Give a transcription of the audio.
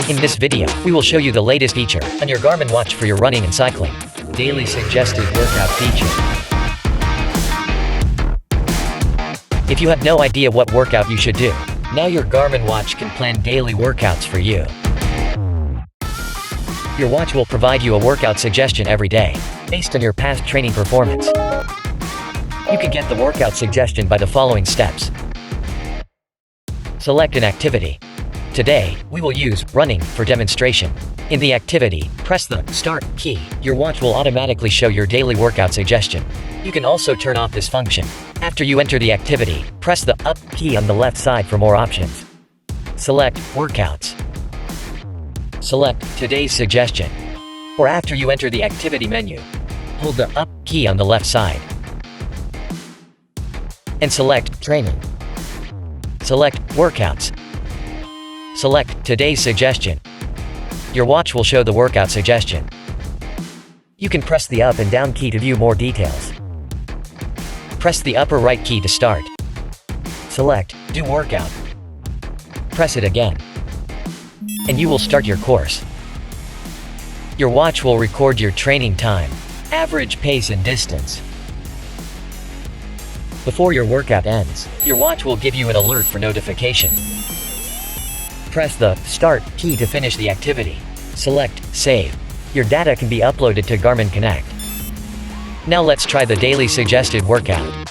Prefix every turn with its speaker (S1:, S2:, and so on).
S1: In this video, we will show you the latest feature on your Garmin watch for your running and cycling. Daily suggested workout feature. If you have no idea what workout you should do, now your Garmin watch can plan daily workouts for you. Your watch will provide you a workout suggestion every day, based on your past training performance. You can get the workout suggestion by the following steps. Select an activity. Today, we will use running for demonstration. In the activity, press the Start key. Your watch will automatically show your daily workout suggestion. You can also turn off this function. After you enter the activity, press the Up key on the left side for more options. Select Workouts. Select Today's Suggestion. Or after you enter the activity menu, hold the Up key on the left side. And select Training. Select Workouts. Select Today's Suggestion. Your watch will show the workout suggestion. You can press the up and down key to view more details. Press the upper right key to start. Select Do Workout. Press it again. And you will start your course. Your watch will record your training time, average pace and distance. Before your workout ends, your watch will give you an alert for notification. Press the Start key to finish the activity. Select Save. Your data can be uploaded to Garmin Connect. Now let's try the daily suggested workout.